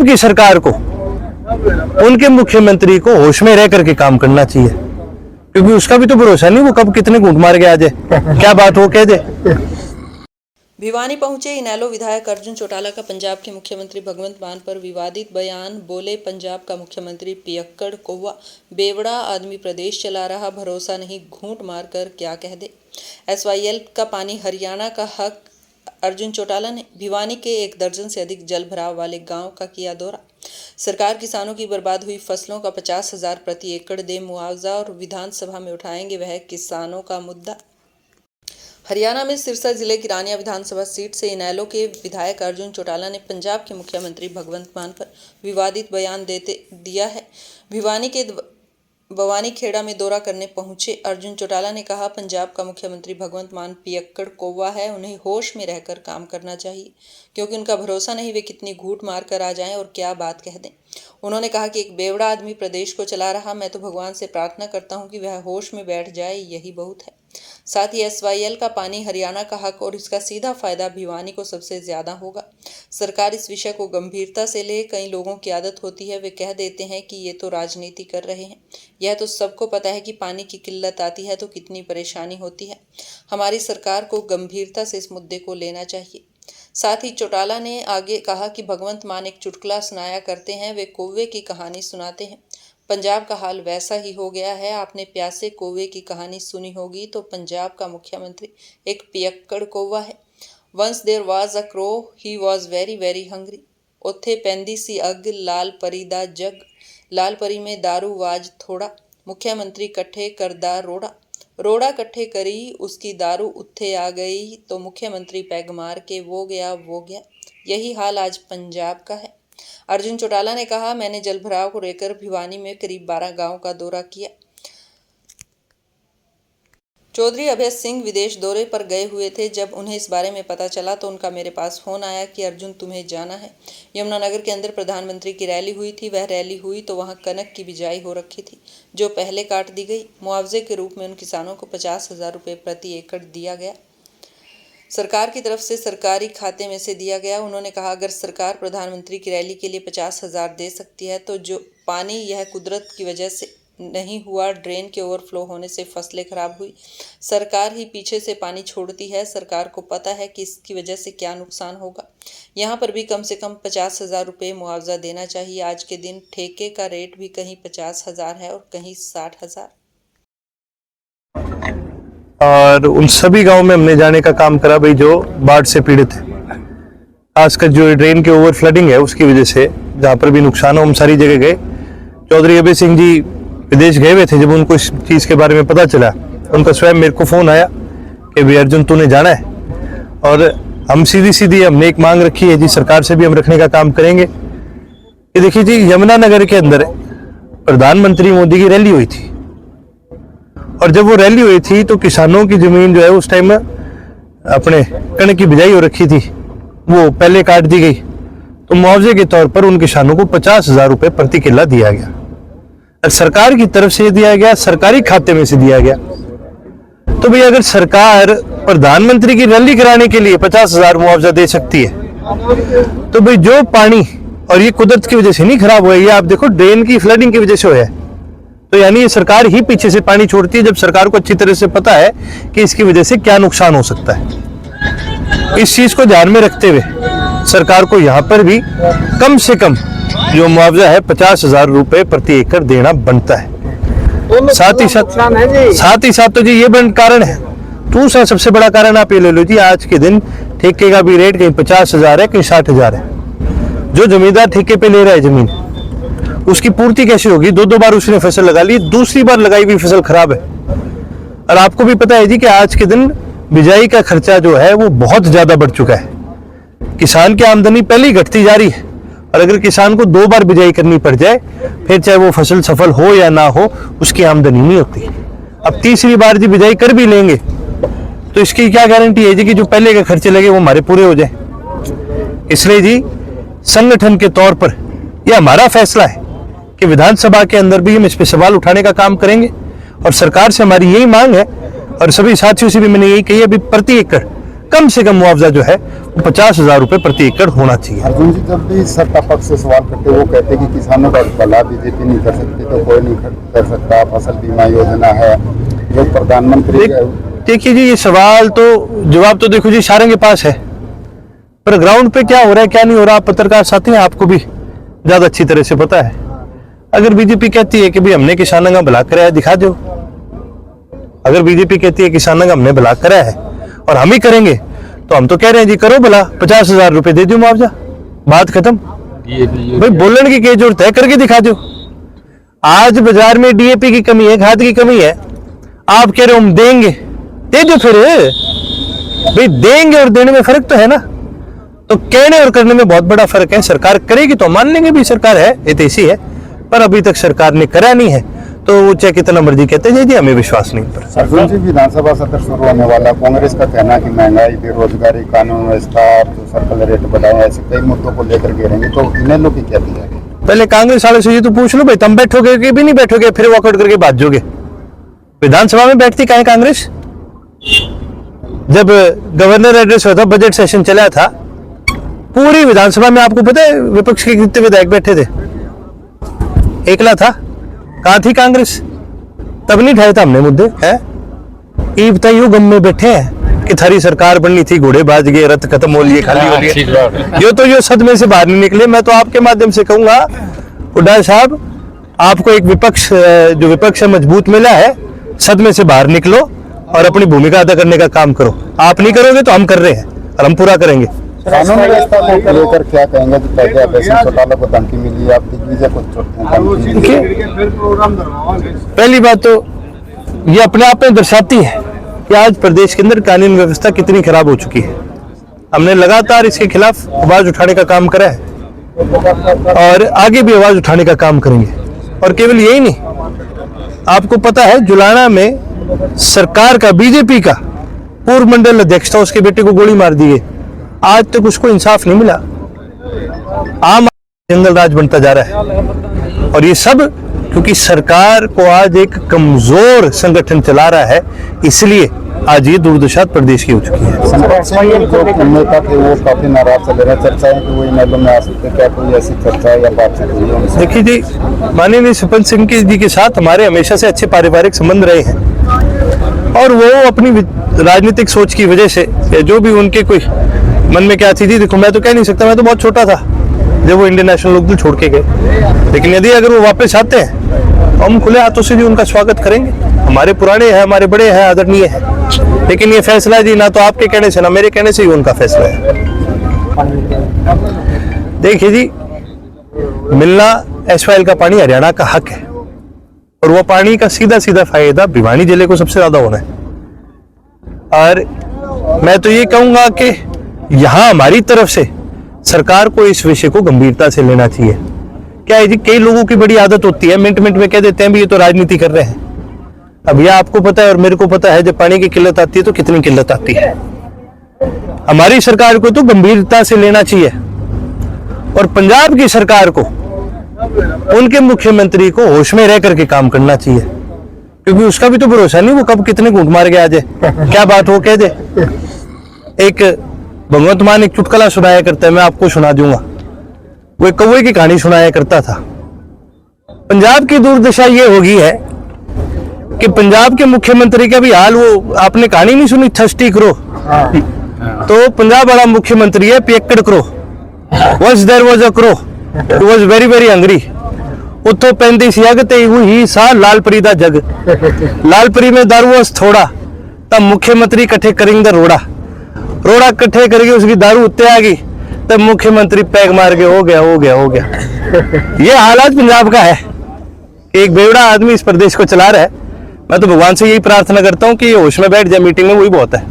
की सरकार को, उनके मुख्यमंत्री को होश में रह करके काम करना चाहिए, क्योंकि उसका भी तो भरोसा नहीं वो कब कितने घूंट मार के आ जाए, क्या बात हो कह दे। भिवानी पहुंचे इनेलो विधायक अर्जुन चौटाला का पंजाब के मुख्यमंत्री भगवंत मान पर विवादित बयान। बोले, पंजाब का मुख्यमंत्री पियक्कड़ कौवा बेवड़ा आदमी प्रदेश चला रहा, भरोसा नहीं घूंट मार कर क्या कह दे। SYL का पानी हरियाणा का हक। अर्जुन चौटाला ने भिवानी के 1 दर्जन से अधिक जल भराव वाले गांव का किया दौरा। सरकार किसानों की बर्बाद हुई फसलों का 50,000 प्रति एकड़ दे मुआवजा और विधानसभा में उठाएंगे वह किसानों का मुद्दा। हरियाणा में सिरसा जिले की रानिया विधानसभा सीट से इनेलो के विधायक अर्जुन चौटाला ने पंजाब के मुख्यमंत्री भगवंत मान पर विवादित बयान दिया है। भिवानी के भवानी खेड़ा में दौरा करने पहुंचे अर्जुन चौटाला ने कहा, पंजाब का मुख्यमंत्री भगवंत मान पियक्कड़ कौवा है, उन्हें होश में रहकर काम करना चाहिए, क्योंकि उनका भरोसा नहीं वे कितनी घूंट मार कर आ जाएं और क्या बात कह दें। उन्होंने कहा कि एक बेवड़ा आदमी प्रदेश को चला रहा, मैं तो भगवान से प्रार्थना करता हूं कि वह होश में बैठ जाए, यही बहुत है। साथ ही SYL का पानी हरियाणा का हक और इसका सीधा फायदा भिवानी को सबसे ज्यादा होगा। सरकार इस विषय को गंभीरता से ले। कई लोगों की आदत होती है, वे कह देते हैं कि ये तो राजनीति कर रहे हैं। यह तो सबको पता है कि पानी की किल्लत आती है तो कितनी परेशानी होती है। हमारी सरकार को गंभीरता से इस मुद्दे को लेना चाहिए। साथ ही चौटाला ने आगे कहा कि भगवंत मान एक चुटकुला सुनाया करते हैं, वे कौवे की कहानी सुनाते हैं। पंजाब का हाल वैसा ही हो गया है। आपने प्यासे कौवे की कहानी सुनी होगी, तो पंजाब का मुख्यमंत्री एक पियक्कड़ कौवा है। Once there was a crow, he was very very hungry. उत्थे पैंदी सी अग, लाल परी दा जग, लाल परी में दारू वाज थोड़ा। मुख्यमंत्री कट्ठे करदा रोड़ा, रोड़ा कट्ठे करी, उसकी दारू उत्थे आ गई, तो मुख्यमंत्री पैग मार के वो गया वो गया। यही हाल आज पंजाब का है। अर्जुन चौटाला ने कहा, मैंने जलभराव को लेकर भिवानी में करीब 12 गांव का दौरा किया। चौधरी अभय सिंह विदेश दौरे पर गए हुए थे। जब उन्हें इस बारे में पता चला तो उनका मेरे पास फोन आया कि अर्जुन तुम्हें जाना है। यमुनानगर के अंदर प्रधानमंत्री की रैली हुई थी। वह रैली हुई तो वहां कनक की बिजाई हो रखी थी, जो पहले काट दी गई। मुआवजे के रूप में उन किसानों को 50,000 रुपये प्रति एकड़ दिया गया, सरकार की तरफ से सरकारी खाते में से दिया गया। उन्होंने कहा, अगर सरकार प्रधानमंत्री की रैली के लिए 50,000 दे सकती है तो जो पानी यह कुदरत की वजह से नहीं हुआ, ड्रेन के ओवरफ्लो होने से फसलें खराब हुई, सरकार ही पीछे से पानी छोड़ती है। सरकार को पता है कि इसकी वजह से क्या नुकसान होगा। यहाँ पर भी कम से कम 50,000 रुपये मुआवजा देना चाहिए। आज के दिन ठेके का रेट भी कहीं 50,000 है और कहीं 60,000। और उन सभी गांव में हमने जाने का काम करा भाई जो बाढ़ से पीड़ित है, खासकर जो ड्रेन के ओवर फ्लडिंग है उसकी वजह से जहाँ पर भी नुकसान हो, हम सारी जगह गए। चौधरी अभय सिंह जी विदेश गए हुए थे। जब उनको इस चीज़ के बारे में पता चला, उनका स्वयं मेरे को फ़ोन आया कि भाई अर्जुन तूने जाना है। और हम सीधी हमने एक मांग रखी है जी, सरकार से भी हम रखने का काम करेंगे। ये देखिए जी, यमुनानगर के अंदर प्रधानमंत्री मोदी की रैली हुई थी, और जब वो रैली हुई थी तो किसानों की जमीन जो है उस टाइम अपने कणक की बिजाई हो रखी थी, वो पहले काट दी गई। तो मुआवजे के तौर पर उन किसानों को 50,000 रुपये प्रति किल्ला दिया गया, और सरकार की तरफ से दिया गया, सरकारी खाते में से दिया गया। तो भाई अगर सरकार प्रधानमंत्री की रैली कराने के लिए 50,000 मुआवजा दे सकती है, तो भाई जो पानी, और ये कुदरत की वजह से नहीं खराब हुआ, ये आप देखो ड्रेन की फ्लडिंग की वजह से हुआ है, तो यानी ये सरकार ही पीछे से पानी छोड़ती है, जब सरकार को अच्छी तरह से पता है कि इसकी वजह से क्या नुकसान हो सकता है। इस चीज को ध्यान में रखते हुए सरकार को यहाँ पर भी कम से कम जो मुआवजा है 50,000 रुपये प्रति एकड़ देना बनता है। साथ ही साथ तो जी ये बड़ा कारण है। दूसरा सबसे बड़ा कारण आप ये ले लो जी, आज के दिन ठेके का भी रेट कहीं 50,000 है, कहीं 60,000 है। जो जमींदार ठेके पे ले रहा है जमीन, उसकी पूर्ति कैसे होगी? 2 बार उसने फसल लगा ली, दूसरी बार लगाई हुई फसल खराब है। और आपको भी पता है जी कि आज के दिन बिजाई का खर्चा जो है वो बहुत ज्यादा बढ़ चुका है। किसान की आमदनी पहले ही घटती जा रही है, और अगर किसान को 2 बार बिजाई करनी पड़ जाए, फिर चाहे वो फसल सफल हो या ना हो, उसकी आमदनी नहीं होती। अब तीसरी बार जी बिजाई कर भी लेंगे तो इसकी क्या गारंटी है जी कि जो पहले के खर्चे लगे वो हमारे पूरे हो जाए। इसलिए जी संगठन के तौर पर यह हमारा फैसला है कि विधानसभा के अंदर भी हम इस पे सवाल उठाने का काम करेंगे, और सरकार से हमारी यही मांग है, और सभी साथियों से भी मैंने यही कही है, अभी प्रति एकड़ कम से कम मुआवजा जो है 50,000 रुपए प्रति एकड़ होना चाहिए। अर्जुन जी, जब भी सत्ता पक्ष से सवाल करते वो कहते हैं कि किसानों का भला बीजेपी नहीं कर सकती तो कोई नहीं कर सकता, फसल बीमा योजना है जो प्रधानमंत्री। देखिए जी, ये सवाल तो जवाब तो देखो जी सारे के पास है, पर ग्राउंड पे क्या हो रहा है क्या नहीं हो रहा, आप पत्रकार साथी हैं, आपको भी ज्यादा अच्छी तरह से पता है। अगर बीजेपी कहती है कि भाई हमने किसानों का भला कराया, दिखा दो। अगर बीजेपी कहती है किसानों का हमने भला करा है और हम ही करेंगे, तो हम तो कह रहे हैं जी करो भला, 50,000 रुपए दे दो मुआवजा, बात खत्म। भाई बोलने की क्या जरूरत है, करके दिखा दो। आज बाजार में डीएपी की कमी है, खाद की कमी है, आप कह रहे हो हम देंगे, दे दो फिर। भाई देंगे और देने में फर्क तो है ना, तो कहने और करने में बहुत बड़ा फर्क है। सरकार करेगी तो मान लेंगे भी सरकार है, ये तो ऐसी है, पर अभी तक सरकार ने करा नहीं है, तो वो चाहे कितना मर्जी कहते हैं जी हमें विश्वास नहीं पर। अर्जुन जी, विधानसभा सत्र शुरू होने वाला, कांग्रेस का कहना है कि महंगाई, बेरोजगारी, कानून व्यवस्था, जो सर्कल रेट बढ़ाओ, ऐसे कई मुद्दों को लेकर घेरेंगे, तो इन्हें लोग क्या दिया? पहले कांग्रेस वाले से ये तो पूछ लो भाई, तुम बैठोगे कि भी नहीं बैठोगे, फिर वॉकआउट करके भाग जाओगे। विधानसभा में बैठती कहाँ कांग्रेस? जब गवर्नर एड्रेस हुआ था, बजट सेशन चला था, पूरी विधानसभा में आपको पता है विपक्ष के कितने विधायक बैठे थे? एकला था। कहाँ थी कांग्रेस? तब नहीं उठाया था हमने मुद्दे, है ये बताइए गम में बैठे हैं कि थारी सरकार बननी थी, घोड़े बाज गए, रथ खत्म हो लिए, खाली हो लिए, यो तो यो सदमे से बाहर नहीं निकले। मैं तो आपके माध्यम से कहूंगा हुड्डा साहब, आपको एक विपक्ष जो विपक्ष है मजबूत मिला है, सदमे से बाहर निकलो और अपनी भूमिका अदा करने का काम करो। आप नहीं करोगे तो हम कर रहे हैं और हम पूरा करेंगे। कानून व्यवस्था को लेकर क्या कहेंगे? तो पहले अभय चौटाला को धमकी मिली, आप दिग्विजय को धमकी मिली। पहली बात तो ये अपने आप में दर्शाती है कि आज प्रदेश के अंदर कानून व्यवस्था कितनी खराब हो चुकी है। हमने लगातार इसके खिलाफ आवाज उठाने का काम करा है और आगे भी आवाज उठाने का काम करेंगे। और केवल यही नहीं, आपको पता है जुलाना में सरकार का, बीजेपी का पूर्व मंडल अध्यक्ष था, उसके बेटे को गोली मार दी है। आज तक उसको इंसाफ नहीं मिला। आम जंगल राज बनता जा रहा है और ये सब क्योंकि सरकार को आज एक कमजोर संगठन चला रहा है, इसलिए आज ये दुर्दशा प्रदेश की हो चुकी है। संपर्क सिंह जो नेता थे वो काफी नाराज चल रहे हैं, चर्चा है कि वो इनेलो में आ सकते, क्या कोई ऐसी चर्चा या बातचीत हुई है? देखिए जी, माननीय सरपंच सिंह जी के साथ हमारे हमेशा से अच्छे पारिवारिक संबंध रहे हैं और वो अपनी राजनीतिक सोच की वजह से जो भी उनके कोई मन में क्या थी, देखो मैं तो कह नहीं सकता, मैं तो बहुत छोटा था जब वो इंडियन नेशनल लोकदल छोड़ के गए, लेकिन यदि अगर वो वापस आते हैं तो हम खुले हाथों से भी उनका स्वागत करेंगे। हमारे पुराने हैं, हमारे बड़े हैं, आदरणीय है, लेकिन ये फैसला जी ना तो आपके कहने से ना मेरे कहने से ही उनका फैसला है। देखिए जी, मिलना एसवाइएल का पानी हरियाणा का हक है और वो पानी का सीधा सीधा फायदा भिवानी जिले को सबसे ज्यादा होना है। और मैं तो ये कहूंगा कि यहां हमारी तरफ से सरकार को इस विषय को गंभीरता से लेना चाहिए। क्या है जी, कई लोगों की बड़ी आदत होती है, मिनट मिनट में कह देते हैं भी ये तो राजनीति कर रहे हैं। अब यह आपको पता है और मेरे को पता है, जब पानी की किल्लत आती है तो कितनी किल्लत आती है। हमारी सरकार को तो गंभीरता से लेना चाहिए और पंजाब की सरकार को, उनके मुख्यमंत्री को होश में रह करके काम करना चाहिए, क्योंकि उसका भी तो भरोसा नहीं वो कब कितने घूंट मार के आ जाए, क्या बात हो कह दे। एक भगवंत मान एक चुटकुला सुनाया करता है, मैं आपको सुना दूंगा। वो एक कौवे की कहानी सुनाया करता था। पंजाब की दुर्दशा ये हो गई है कि पंजाब के मुख्यमंत्री का भी हाल, वो आपने कहानी नहीं सुनी थर्स्टी क्रो? तो पंजाब वाला मुख्यमंत्री है पियक्कड़ crow. Once there was a crow, he was very very hungry. उत्थों पैंती सियाग ते ही सा लालपरी दा जग, लालपरी में दारू वस थोड़ा, तब मुख्यमंत्री इकट्ठे करेंगे रोड़ा, रोड़ा इकट्ठे करके उसकी दारू उत्ते आ गई, तब मुख्यमंत्री पैग मार के हो गया हो गया हो गया। ये हालात पंजाब का है, एक बेवड़ा आदमी इस प्रदेश को चला रहा है। मैं तो भगवान से यही प्रार्थना करता हूँ कि ये होश में बैठ जाए मीटिंग में, वही बहुत है।